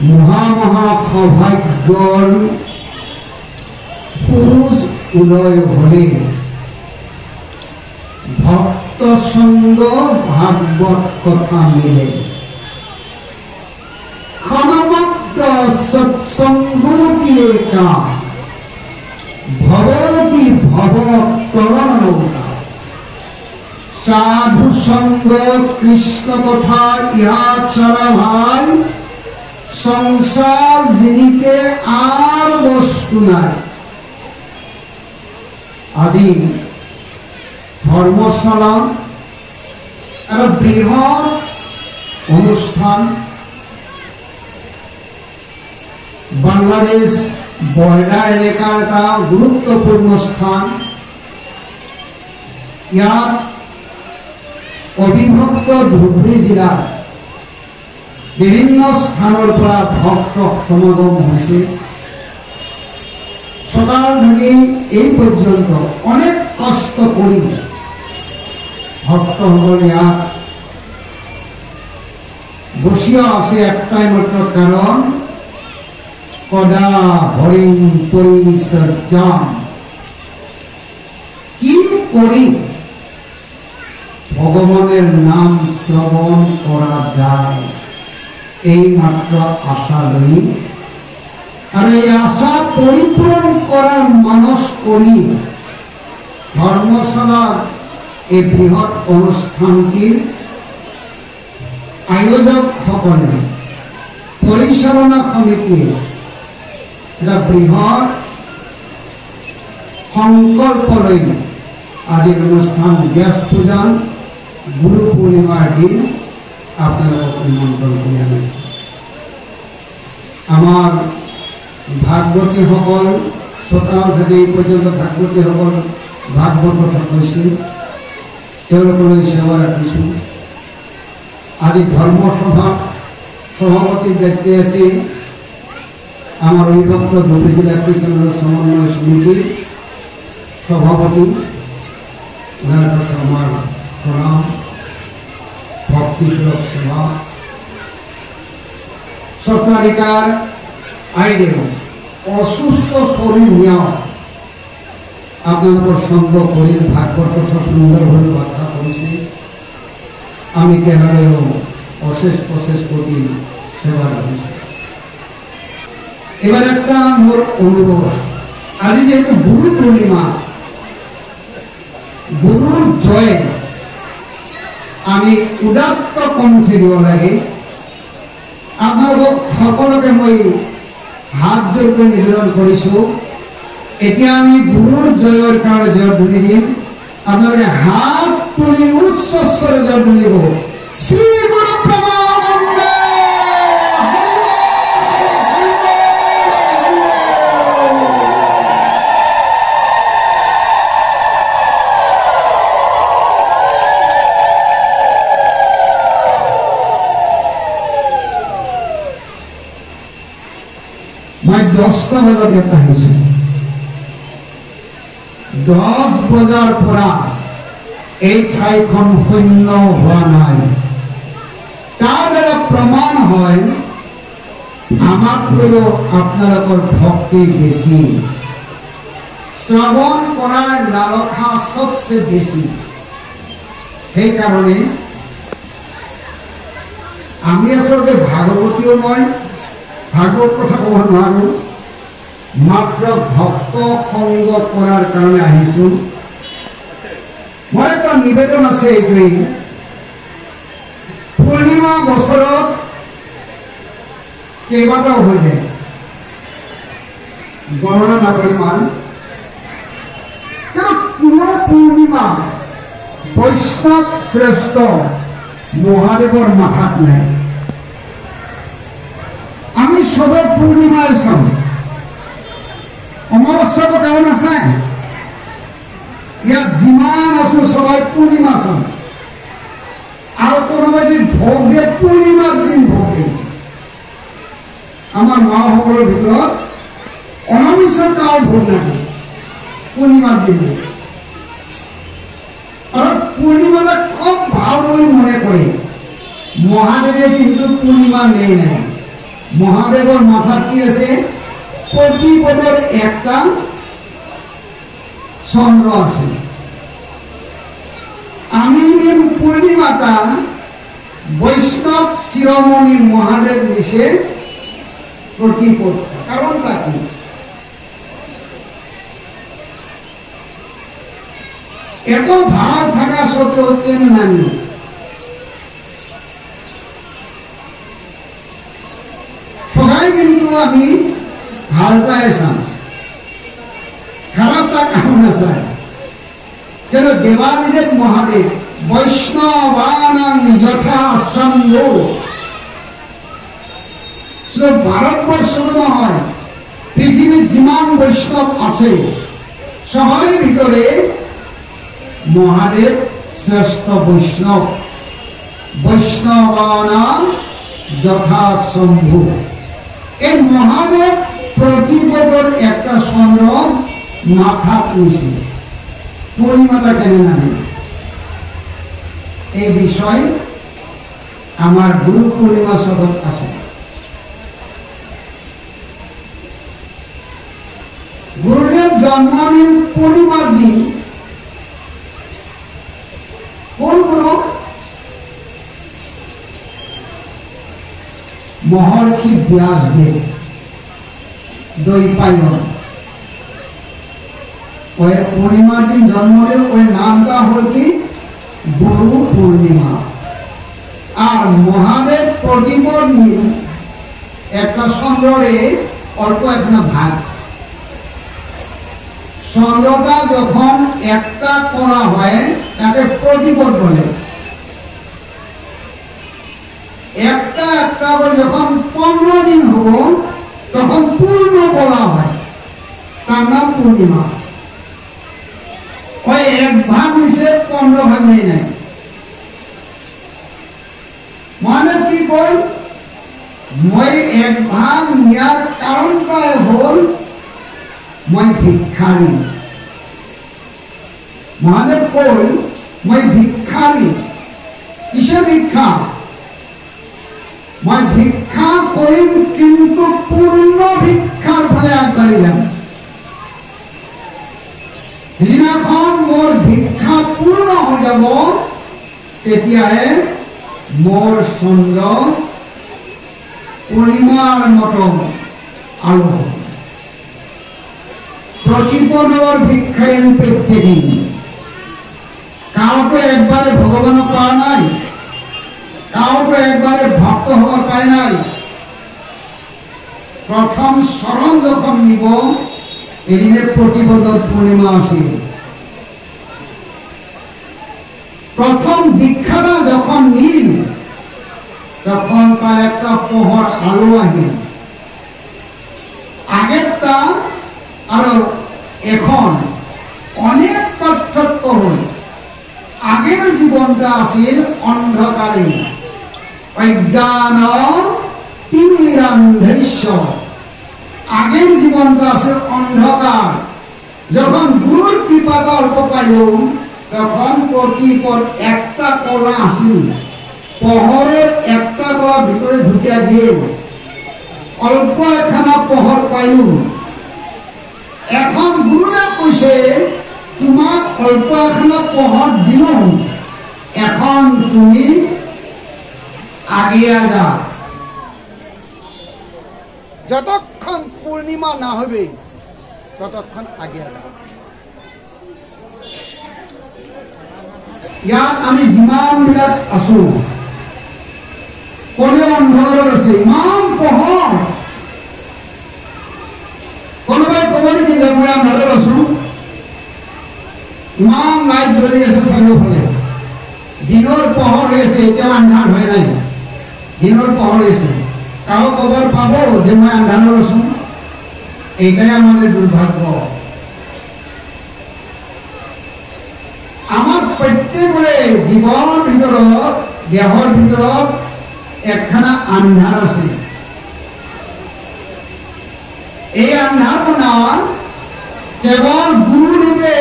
মহা সৌভাগ্যৰ পুৰুষ উদয় হলে ভক্ত সঙ্গ ভাগবত কথা মিলে ক্ষণমাত্র সৎসঙ্গ দিয়ে কাজ ভবতী ভব তরণ নৌকা সাধু সঙ্গ কৃষ্ণ কথা ইহা ছাড়া ভাই সংসার জিনিকে আর বস্তু নাই। আজি ধর্মশালা একটা বৃহৎ অনুষ্ঠান বাংলাদেশ বর্ডার এলাকার একটা গুরুত্বপূর্ণ স্থান। ইয়াত অবিভক্ত ধুবুৰী জিলাৰ বিভিন্ন স্থানৰ পৰা ভক্ত সমাগম হৈছে। সকাল থেকে এই পর্যন্ত অনেক কষ্ট করি ভক্তসকল ইয়াত বসিয়া আছে একটাই মাত্র কারণ কদা হরিণ পরিচর্যা কি করি ভগবানের নাম শ্রবণ করা যায় এই মাত্র আশা লই আর এই আশা পরিপূরণ করার মানস করি ধর্মশালার এই বৃহৎ অনুষ্ঠানটির আয়োজক সকলে পরিচালনা সমিতি এটা বৃহৎ সংকল্প লৈ আজিৰ অনুষ্ঠান ব্যাস পূজা গুৰু পূৰ্ণিমাৰ দিন আপনাৰা নিমন্ত্ৰণ কৰে আনিছে। আমাৰ ভাগৱতী সকল সকাল থেকে এই পৰ্যন্ত ভাগৱতী সকল ভাগৱত কথা কৈছিল তেওঁলোকলৈ সেৱা ৰাখিছোঁ। আজি ধৰ্মসভা সভাপতিৰ দায়িত্বে আছে আমাৰ অবিভক্ত ধুবুৰী জিলা কৃষ্ণ সমন্বয় সমিতির সভাপতি আমার প্রণাম ভক্তিসুলভ সেবা সত্রাধিকার আইদেও অসুস্থ শরীর নিয়েও আপনাদের সঙ্গ করি ভাগবত কথা সুন্দরভাবে ব্যাখ্যা করেছি। আমি কেহারেও অশেষ কোটি সেবা রাখছি। এবার একটা মোর অনুভব আজি যেহেতু গুরু পূর্ণিমা গুরুর জয়ে আমি উদাত্ত কণ্ঠে দিব লাগে। আপোনালোক সকলকে মই হাত জোৰ কৰি নিবেদন কৰিছো। এতিয়া আমি গুৰুৰ জয়ৰ কাৰণে জয়ধ্বনি দিম। আপোনালোকে হাত তুলি উচ্চ স্বৰে জয়ধ্বনি দিব। শ্ৰী গুৰু প্ৰেমানন্দ মই 10টা বজাত ইয়াত আহিছো। 10 বজাৰ পৰা এই ঠাইখন শূন্য হোৱা নাই। তাৰ দ্বাৰা প্ৰমাণ হয় আমাতকৈও আপোনালোকৰ ভক্তি বেছি, শ্ৰৱণ কৰাৰ লালসা সবচে বেছি। সেইকাৰণে আমি আচলতে ভাগৱতীও মই ভাগৱত কথা কব নোৱাৰো, মাত্ৰ ভক্ত সংগ কৰাৰ কাৰণে আহিছো। মই এটা নিবেদন আছে এইটোৱেই, পূৰ্ণিমা বছৰত কেইবাটাও হৈ যায়, গণনা নকৰি মান কোনো পূৰ্ণিমা বৈষ্ণৱ শ্ৰেষ্ঠ মহাদেৱৰ মাথাত নাই। আমি সবের পূর্ণিমার চাও, অমাবস্যা তো কারণ আছে। ইয়াত যিমান আছো সবাই পূর্ণিমা চাও, আর কোনোবাই যদি ভোগ দিয়ে পূর্ণিমার দিন ভোগ দিয়ে। আমার মা সকলের ভিতর অনামিষের কারো ভোগ নাকি পূর্ণিমার দিন। আর পূর্ণিমাটা খুব ভালো বলে মনে করে মহাদেবের কিন্তু পূর্ণিমা নেই নাই। মহাদেৱৰ মাথাত কি আছে? প্ৰতিপদৰ একটা চন্দ্ৰ আছে। আমি দিন পূর্ণিমাটা বৈষ্ণব শিরোমণি মহাদেব নিচে প্রতিপদ। কারণটা কি? এত ভাব থাকা সত্ত্বেও কেন নামি? সবাই কিন্তু আমি ভালটাই চান, খারাপটা কামনা চাই। কেন দেবাদিদেব মহাদেব বৈষ্ণবানাং যথা সঙ্গ, শুধু ভারতবর্ষ নহয়, পৃথিবীর যিমান বৈষ্ণব আছে সবারই ভিতরে মহাদেব শ্রেষ্ঠ বৈষ্ণব। বৈষ্ণবানাং যথা শম্ভু। এই মহাদেব প্রতিপদর একটা চন্দ্র মাথাত নিছে। পূর্ণিমাটা কেন নামে? এই বিষয় আমার গুরু পূর্ণিমা শতক আছে। গুরুদেব জন্মদিন পূর্ণিমার দিন কোন গুরু? মহর্ষি ব্যাসদেব দ্বৈপায়ন। ওই পূর্ণিমার দিন জন্মদিন, ওই নামটা হল কি? গুরু পূর্ণিমা। আর মহাদেব প্রতিপদ দিন একটা চন্দ্রে অল্প একটা ভাগ। চন্দ্রটা যখন একটা করা হয় তাকে প্রতিপদ বলে। একটা একটা করে যখন 15 দিন হব তখন পূর্ণ বলা হয়, তার নাম পূর্ণিমা। ওই এক ভাগ নিচে 15 ভাগ নেই নাই। মানে কি কই? মই এক ভাগ নেওয়ার কারণটাই হল মই ভিক্ষারী। মহাদেব কই মই ভিক্ষারী। কিসে ভিক্ষা? মই ভিক্ষা করিম কিন্তু পূর্ণ ভিক্ষার ফলে আগবাড়ি যাম। যিদিনাখন মোর ভিক্ষা পূর্ণ হৈ যাব তেতিয়াহে মোর চন্দ্র পূর্ণিমার মতো আলো। প্রতিপদর ভিক্ষায় প্রত্যেকদিন কাউকে একবারে ভগবানক পাওয়া নাই, কাউকে একবারে ভক্ত হওয়ার পায় নাই। প্রথম শরণ যখন নিব এদিনের প্রতিপদর পূর্ণিমা আসে। প্রথম দীক্ষাটা যখন নীল তখন তার একটা প্রহর আলো আসে। আগেরটা আর এখন অনেক পার্থক্য হল। আগের জীবনটা আসিল অন্ধকারে, অজ্ঞান তিমিরান্ধস্য। আগের জীবনটা আছে অন্ধকার। যখন গুরুর কৃপাটা অল্প পাইল তখন প্রতিপদ একটা কলা আসিল, প্রহরের একটা কলা ভিতরে ঢুকিয়া দিল, অল্প একখানা প্রহর পাইল। এখন গুরুরা কইছে তোমাক অল্প একখানা প্রহর দিল, এখন তুমি আগিয়া যা। যতক্ষণ পূর্ণিমা না হবে ততক্ষণ আগিয়া যা। ইয়াত আমি যিমান বিলাক আছো কোনে অন্ধকাৰত আছে, ইমান পোহৰ। কোনোবাই ক'ব নেকি যে মই আন্ধাৰত আছো? ইমান লাইট জ্বলি আছে চাৰিওফালে, দিনৰ পোহৰ হৈ আছে, এতিয়াও আন্ধাৰ হৈ নাই, দিনৰ পোহৰ হৈ আছে। কাৰো খবৰ পাব যে মই আন্ধাৰত আছো? এইটাই আমাদেৰ দুৰ্ভাগ্য। আমাৰ প্ৰত্যেকৰে জীৱনৰ ভিতৰত, দেহৰ ভিতৰত একখানা আন্ধাৰ আছে। এই আন্ধাৰখনা কেৱল গুৰুদেৱে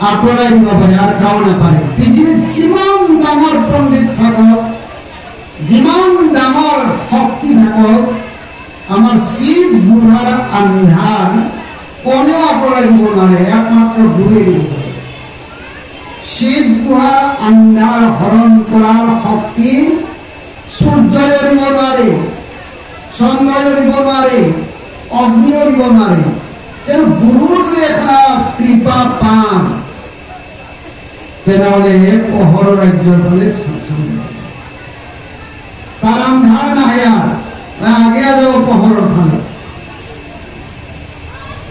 আঁতৰাই দিব পাৰে, আৰু কাও নাপাৰে। পৃথিৱীত যিমান ডাঙৰ পণ্ডিত থাকক, যিমান ডাঙৰ কক আমাৰ শিব গুহাৰ আন্ধাৰ কোনেও আপনাৰা দিব নোৱাৰে, একমাত্ৰ গুৰুৱে দিব পাৰে। শিব গুহাৰ আন্ধাৰ হৰণ কৰাৰ শক্তি সূৰ্যও দিব নোৱাৰে, চন্দ্ৰও দিব নোৱাৰে, অগ্নিও দিব নোৱাৰে। কিন্তু গুরুর যদি একটা কৃপা পান তেনেহলে পহর রাজ্যর বলে তার আন্ধার নাহে আর আগে যাব পহর খানে।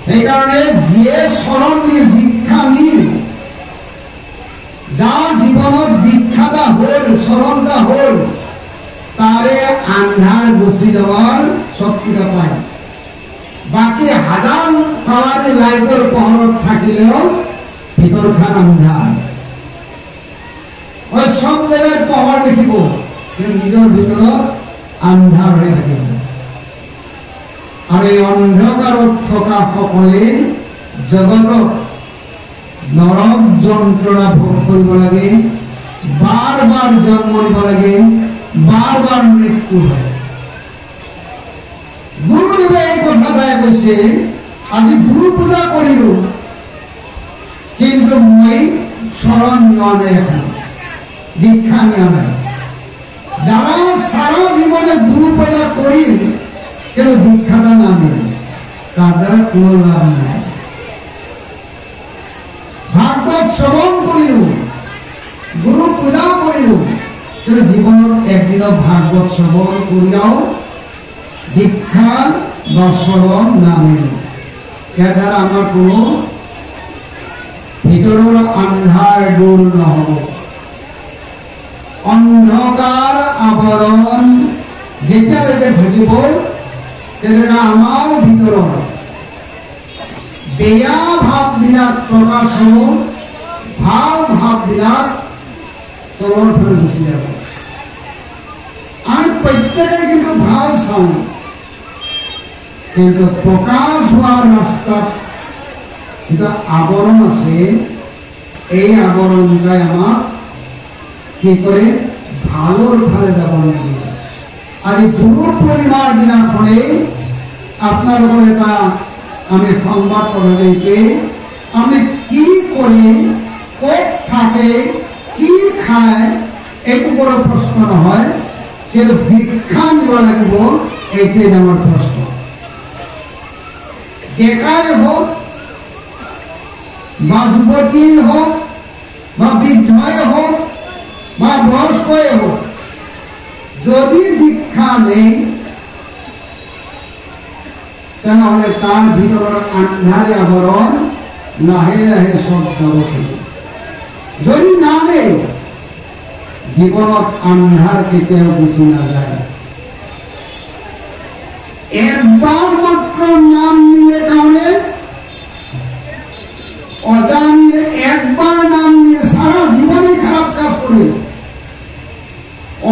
সেই কারণে যে স্মরণ নিয়ে দীক্ষা নিল, যার জীবনের দীক্ষাটা হল, স্মরণটা হল, তারে আন্ধার গুছি যাওয়ার শক্তিটা পায়। বাকি হাজার পাওয়ারে লাইটের পহরত থাকিলেও ভিতরখান আন্ধার। ওই সব জায়গায় পহর দেখিব, কিন্তু নিজের ভিতর আন্ধার হয়ে থাকিব। আর এই অন্ধকারত থকা সকলে জগতত নরক যন্ত্রণা ভোগ কৰিব লাগে, বাৰ বাৰ জন্ম নিব লাগে, বাৰ বাৰ মৃত্যু হয়। গুৰুদেৱে এই কথাটাই কৈছে, আজি গুৰু পূজা কৰিলো কিন্তু মই স্মরণ নেওয়া নাই, এখন দীক্ষা নেওয়া নাই। যারা সারা জীবনে গুরু পূজা করিল কিন্তু দীক্ষাটা না নিল, তার দ্বারা কোনো লাভ নাই। ভাগবত শ্রবণ করিল, গুরু পূজা করিল, কিন্তু জীবনত একদিনও ভাগবত শ্রবণ করিয়াও দীক্ষা বা শ্রবণ না নিল। এর দ্বারা আমার কোনো ভিতরের আন্ধার দূর নহব। অন্ধকার আবরণ যেটালৈকে থাকিব, তেনেকা আমাৰ ভিতৰত বেয়া ভাববিলাক প্ৰকাশ হ'ব, ভাল ভাববিলাক তলৰ ফালে গুচি যাব। আমি প্ৰত্যেকে কিন্তু ভাল চাওঁ, কিন্তু প্ৰকাশ হোৱাৰ ৰাস্তাত এটা আবরণ আছে। এই আবরণটাই আমাক কি করে ভালোর ফালে যাব নিদিয়ে। আর এই গুরু পূর্ণিমার দিনাখনে আপনাদের এটা আমি সংবাদ করতে, আমি কি করে, কত থাকে, কি খায়, এইটো বড় প্রশ্ন নহয়, কিন্তু দীক্ষা নিব লাগিব, এইটোৱে ডাঙৰ প্রশ্ন। ডেকাই হোক বা যুবতী হোক বা বৃদ্ধই হোক বা বয়স্কই হোক, যদি দীক্ষা নেই তাহলে তার ভিতরের আন্ধারে আবরণ লাহে লাহে সব যাব। যদি না নেই, জীবনত আন্ধার কেতিয়াও গুছি নাযায়। একবার মাত্র নাম নিলে কারণে অজানিলে, একবার নাম নিয়ে সারা জীবনে খারাপ কাজ করে,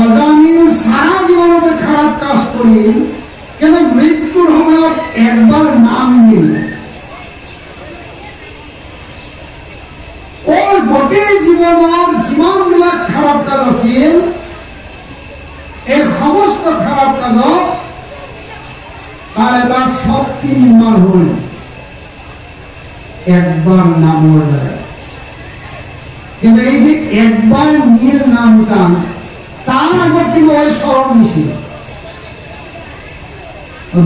অজানিল সারা জীবনে খারাপ কাজ করে, কেন মৃত্যুর সময়ত একবার নাম নিল, ওই গোটেই জীবনের যিমানবিলাক খারাপ কাজ আছিল, এই সমস্ত খারাপ কাজত তার এটা শক্তি নির্মাণ হল একবার নামর দ্বারা। কিন্তু এই যে একবার নীল নামটা, তার আগত কিন্তু ওই স্মরণ দিছিল।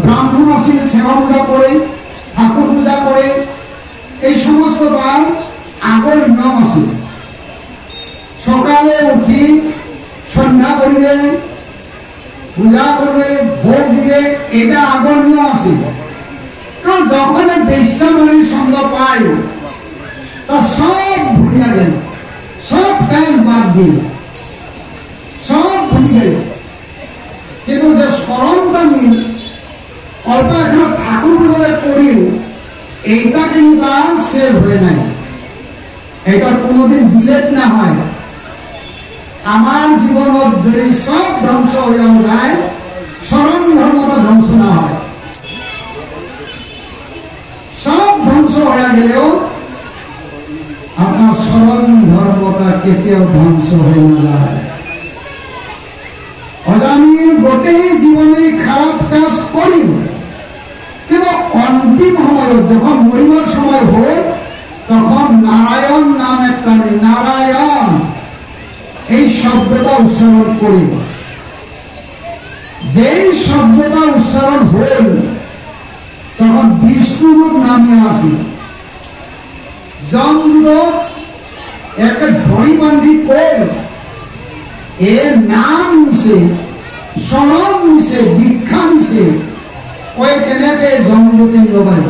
ব্রাহ্মণ আছিল, সেবা পূজা করে, ঠাকুর পূজা করে, এই সমস্ত তার আগর নিয়ম আছিল। সকালে উঠি সন্ধ্যা করিবে, পূজা করবে, ভোগ দিবে, এটা আগর নিয়ম আছিল। কারণ যখন বেশ্যামণির সঙ্গ পাই, তা সব ভুলিয়া গেল, সব কাজ বাদ দিল, সব ভুলি গেল। কিন্তু যে স্মরণটা নিল, অল্প একটা ঠাকুর পূজা করিল, এইটা কিন্তু তার সেভ হয়ে নাই, এটা কোনোদিন ডিলেট না হয়। আমার জীবনত যদি সব ধ্বংস হয়ে যায়, স্মরণ ধর্মটা ধ্বংস না হয়। সব ধ্বংস হয়ে গেলেও আপনার স্মরণ ধর্মটা কেতিয়াও ধ্বংস হয়ে না যায়। অজানির গোটেই জীবনে খারাপ উচ্চারণ করি, যেই শব্দটা উচ্চারণ হল তখন বিষ্ণুর নামে আসি। যমদূত একটা ধরি বান্ধি কর এর নাম নিছে, স্মরণ নিছে, দীক্ষা নিছে, ওই কেনাকে যমদূতে নিতে পারে,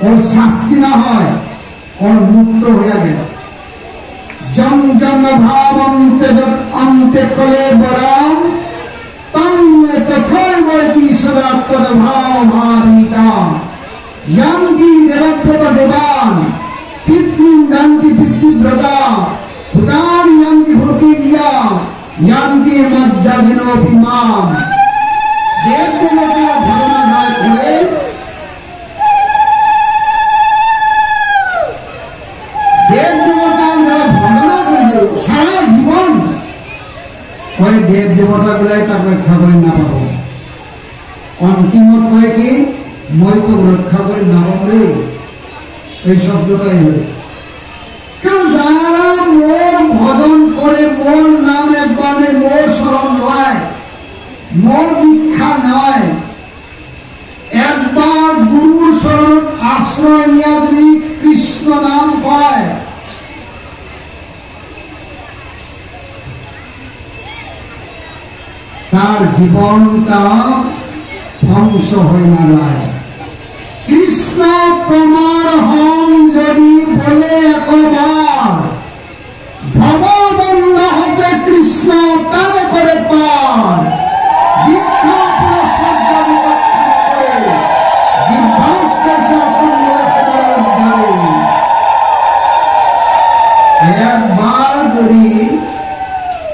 ওর শাস্তি না হয়, ওর মুক্ত হয়ে গেল। জম জম ভাব অন্তে কলে বরম তন্মে তথৈব ঈশ্বরাত্মর ভাব ভাবিতা ইয়ান্তি দেবদেব দেবান পিতৃন যান্তি পিতৃব্রতা ভূটান ইয়ান্তি ভূতিয়া ইয়ান্তি মজ্জাদিনোপিমাম। যে কোনটা ধারণা না করে সারা জীবন ওই দেব দেবতা গুলাই তাকে রক্ষা করে না পাবো। অন্তিমত কয়ে কি মই তো রক্ষা করে না পাবো, এই শব্দটাই হবে। কেন যারা মোর ভজন করে, মোর নামে বলে, মোর স্মরণ নয়, মোর দীক্ষা নয়, একবার গুরুর শরণ আশ্রয় নিয়ে যদি কৃষ্ণ নাম পায়, তার জীবনটা ধ্বংস হয়ে না যায়। কৃষ্ণ প্রমাণ হম যদি বলে একবার, ভববন্ধ হতে কৃষ্ণ তার করে পার। দীক্ষা পুরস্কার একবার যদি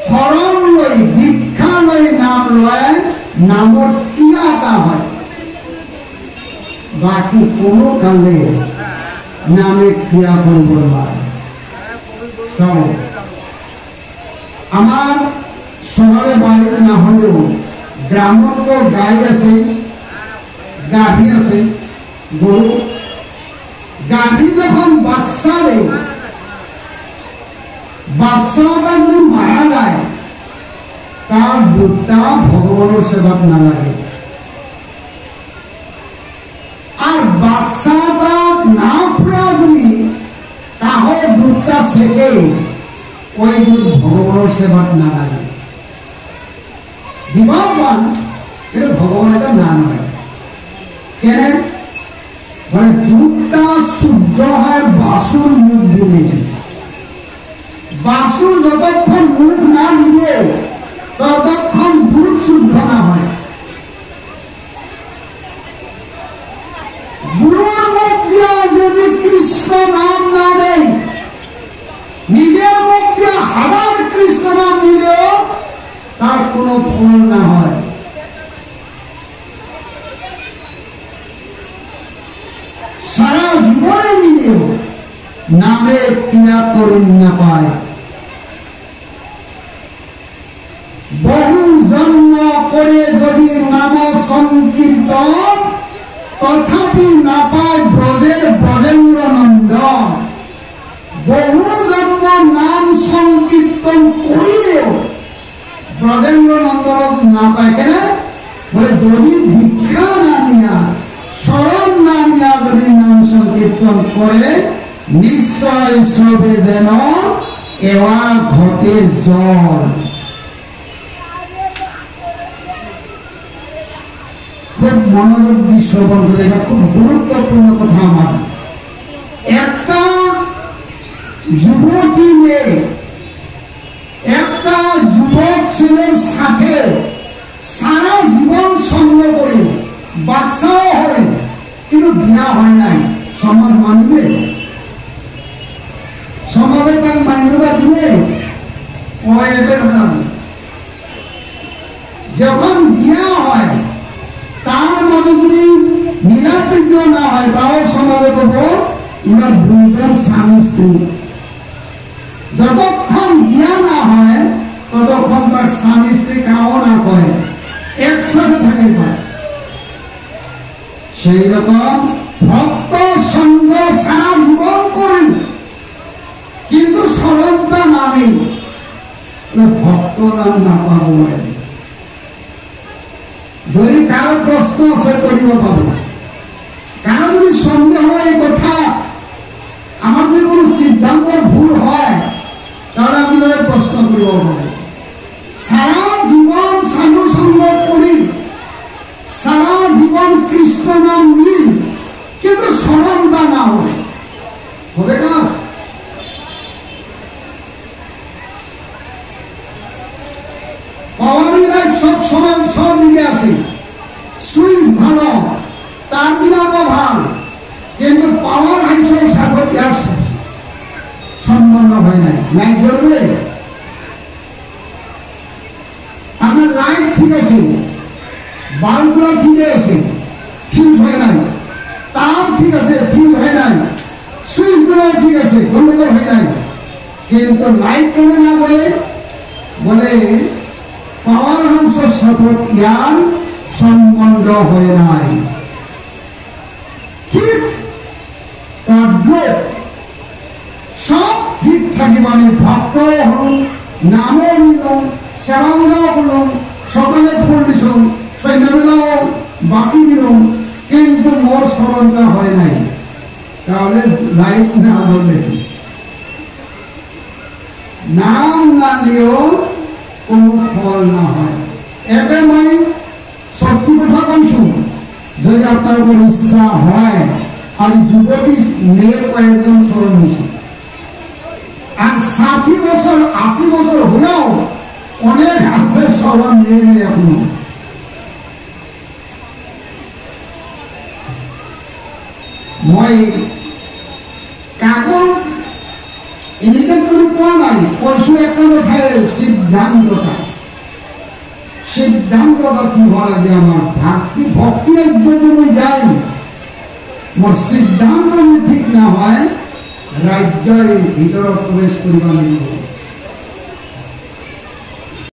স্মরণ লই, দীক্ষা লই, নাম লয়, নামত ক্রিয়াটা হয়, বাকি কোনো কালে নামে ক্রিয়া করব না। আমার শহরে বাড়ি না হলেও গ্রামত তো গাই আছে, গাভী আছে, গরু। গাভী যখন বাচ্চা দেয়, বাচ্চাটা যদি মারা যায়, তার দুধটা ভগবানের সেবাত না লাগে। আর বাচ্চাটা না ফুরা যদি তাহলে দুধটা সেকে, ওই দুধ ভগবানের সেবাত না লাগে। দিবান এটা ভগবান এটা না নয়। কেন? মানে দুধটা শুদ্ধ হয় বাসুর মুখ দিলে। বাসুর যতক্ষণ মুখ না নিবে ততক্ষণ দুধ শুদ্ধ না হয়। গুরুর মুখ দিয়া যদি কৃষ্ণ নাম না নেই, নিজের মুখ দিয়া হাজার কৃষ্ণ নাম নিলেও তার কোনো ফল না হয়। সারা জীবনে নিলেও নামে ক্রিয়া করুন না পায়। বহু জন্ম করে যদি নাম সংকীর্তন, তথাপি না পায় ব্রজের ব্রজেন্দ্র নন্দন। বহু জন্ম নাম সংকীর্তন করিলেও ব্রজেন্দ্র নন্দন না পায়। কেন? বলে যদি দীক্ষা না নিয়া, স্মরণ না নিয়া যদি নাম সংকীর্তন করে, নিশ্চয় সবে যেন এওয়া ঘটের জল। খুব মনোযোগ দিয়ে শ্রবণ করে, এটা খুব গুরুত্বপূর্ণ কথা। আমার একটা যুবতী মেয়ে একটা যুবক ছেলের সাথে সারা জীবন সঙ্গ করে, বাচ্চাও হয় কিন্তু বিয়া হয় নাই, সমাজ মানবে? সমাজে তার মান্যতা দিবে? যখন বিয়া হয় তার মাঝে যদি নিরাপৃত না হয়, তাও সমাজে বলবো ওরা দুইজন স্বামী স্ত্রী। যতক্ষণ বিয়া না হয় ততক্ষণ তার স্বামী স্ত্রী কাও না করে, একসাথে থাকে পায়। সেই রকম ভক্ত সঙ্গ সারা জীবন করি কিন্তু স্মরণটা না নেই, ভক্ত নাম নাপাব। যদি কারো প্রশ্ন আছে করিব পাব, কারো যদি সন্দেহ হয় এই কথা, আমার যদি কোনো সিদ্ধান্ত ভুল হয় তাহলে আমি তাদের প্রশ্ন করিব পাব। সারা জীবন সাধু সঙ্গ করি, সারা জীবন কৃষ্ণ নাম নিই, কিন্তু স্মরণটা না হবে, হবে না? পাওয়ারই লাইট সব সময় সব দিকে আসে, সুইচ ভালো, তার দিনাও ভালো, কিন্তু পাওয়ার হাইছল সাধক আসছে সম্পন্ন হয় নাই, নাই জ্বলবে। আপনার লাইট ঠিক আছে, বাল্বগুলো ঠিক আছে, ফিউজ হয় নাই, তার ঠিক আছে, ফিউজ হয় নাই, সুইচ গুলো ঠিক আছে, গন্ডগোল হয় নাই, কিন্তু লাইট কেন না বলে? বলে পাওয়ার অংশ সাধক ইয়ার সম্বন্ধ হয় নাই। ঠিক তদ্রুপ সব ঠিক থাকিবানি ভক্ত হল, নামও নিল, সেবাগুলাও করলাম, সকালে ফুল দিছুন, সৈন্যবেলাও বাকি দিলাম, কিন্তু মোর স্মরণটা হয় নাই, তাহলে লাইট না ধরলে নাম না নিয়েও কোনো ফল না হয়। এবে মই সত্যি কথা কৈছো, যদি আপনার কোনো ইচ্ছা হয়, আজ যুবতী মেয়ের কয়েকজন স্মরণ হয়েছে, আর 60 বছর 80 বছর হলেও অনেক আছে স্মরণ নিয়ে নেই এখনো। মই কাগজ এনেকে করে কোয়া নাই, কৈছো একটা কথায় সিদ্ধান্তটা। সিদ্ধান্তটা কি হওয়া লাগে? আমার ভক্তি রাজ্যতে মই যাই, মোর সিদ্ধান্ত যদি ঠিক না হয় রাজ্যের ভিতৰত প্ৰবেশ কৰিবা লাগিব।